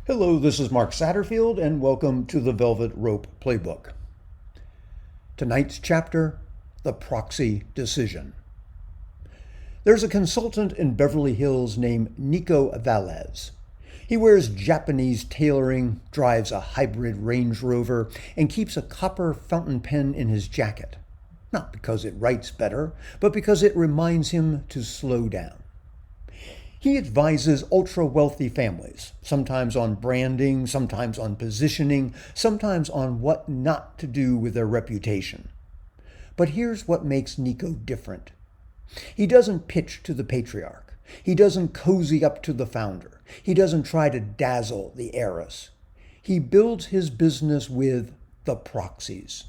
Hello, this is Mark Satterfield, and welcome to the Velvet Rope Playbook. Tonight's chapter, The Proxy Decision. There's a consultant in Beverly Hills named Nico Valez. He wears Japanese tailoring, drives a hybrid Range Rover, and keeps a copper fountain pen in his jacket. Not because it writes better, but because it reminds him to slow down. He advises ultra-wealthy families, sometimes on branding, sometimes on positioning, sometimes on what not to do with their reputation. But here's what makes Nico different. He doesn't pitch to the patriarch. He doesn't cozy up to the founder. He doesn't try to dazzle the heiress. He builds his business with the proxies.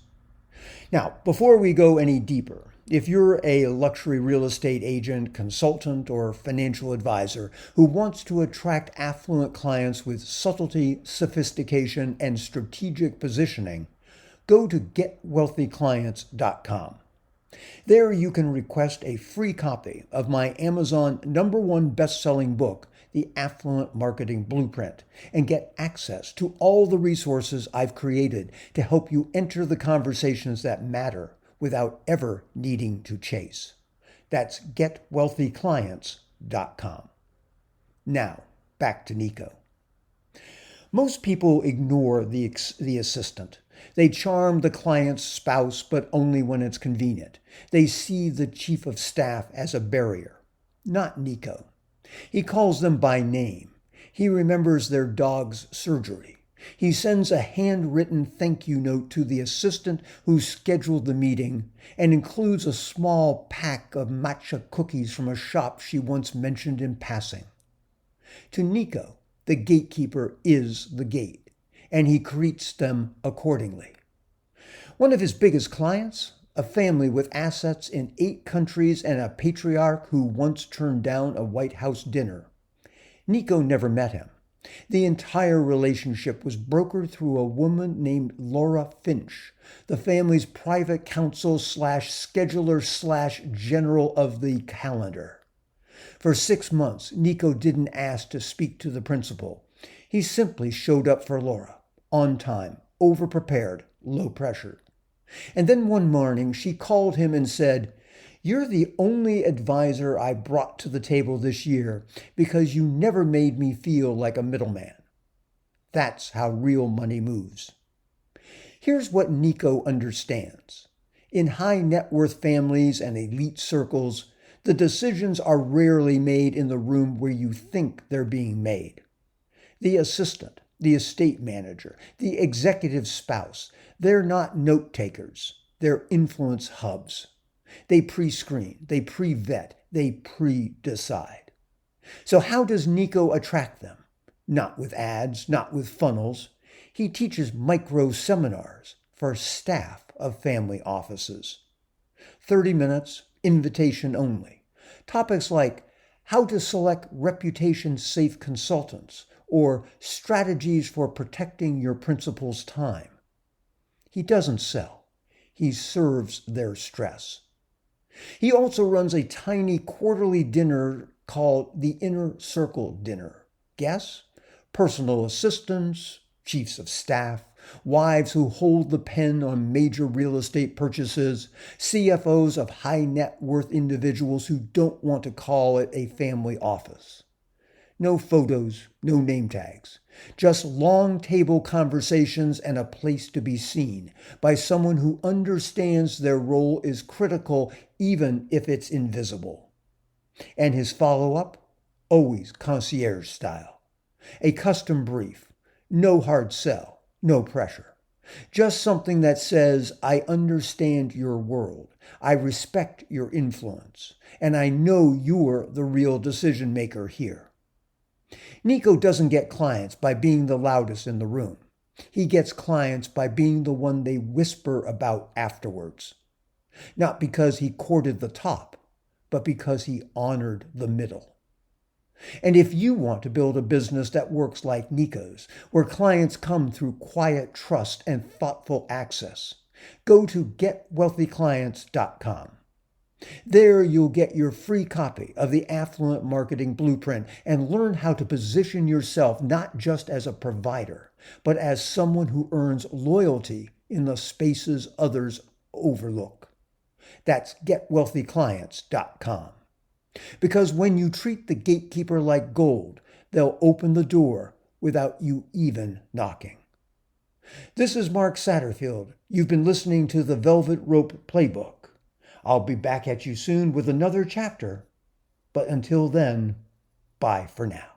Now, before we go any deeper, if you're a luxury real estate agent, consultant, or financial advisor who wants to attract affluent clients with subtlety, sophistication, and strategic positioning, go to getwealthyclients.com. There you can request a free copy of my Amazon #1 best-selling book, The Affluent Marketing Blueprint, and get access to all the resources I've created to help you enter the conversations that matter without ever needing to chase. That's getwealthyclients.com. Now, back to Nico. Most people ignore the assistant. They charm the client's spouse, but only when it's convenient. They see the chief of staff as a barrier. Not Nico. He calls them by name. He remembers their dog's surgery. He sends a handwritten thank you note to the assistant who scheduled the meeting and includes a small pack of matcha cookies from a shop she once mentioned in passing. To Nico, the gatekeeper is the gate, and he greets them accordingly. One of his biggest clients, a family with assets in 8 countries and a patriarch who once turned down a White House dinner. Nico never met him. The entire relationship was brokered through a woman named Laura Finch, the family's private counsel / scheduler / general of the calendar. For 6 months, Nico didn't ask to speak to the principal. He simply showed up for Laura, on time, over-prepared, low pressure. And then one morning, she called him and said, "You're the only advisor I brought to the table this year because you never made me feel like a middleman." That's how real money moves. Here's what Nico understands. In high net worth families and elite circles, the decisions are rarely made in the room where you think they're being made. The assistant, the estate manager, the executive spouse, they're not note takers. They're influence hubs. They pre-screen, they pre-vet, they pre-decide. So how does Nico attract them? Not with ads, not with funnels. He teaches micro seminars for staff of family offices. 30 minutes, invitation only. Topics like how to select reputation-safe consultants or strategies for protecting your principal's time. He doesn't sell. He serves their stress. He also runs a tiny quarterly dinner called the Inner Circle Dinner. Guests? Personal assistants, chiefs of staff, wives who hold the pen on major real estate purchases, CFOs of high net worth individuals who don't want to call it a family office. No photos, no name tags. Just long table conversations and a place to be seen by someone who understands their role is critical even if it's invisible. And his follow-up? Always concierge style. A custom brief. No hard sell. No pressure. Just something that says, I understand your world. I respect your influence. And I know you're the real decision maker here. Nico doesn't get clients by being the loudest in the room. He gets clients by being the one they whisper about afterwards. Not because he courted the top, but because he honored the middle. And if you want to build a business that works like Nico's, where clients come through quiet trust and thoughtful access, go to getwealthyclients.com. There you'll get your free copy of the Affluent Marketing Blueprint and learn how to position yourself not just as a provider, but as someone who earns loyalty in the spaces others overlook. That's getwealthyclients.com. Because when you treat the gatekeeper like gold, they'll open the door without you even knocking. This is Mark Satterfield. You've been listening to the Velvet Rope Playbook. I'll be back at you soon with another chapter. But until then, bye for now.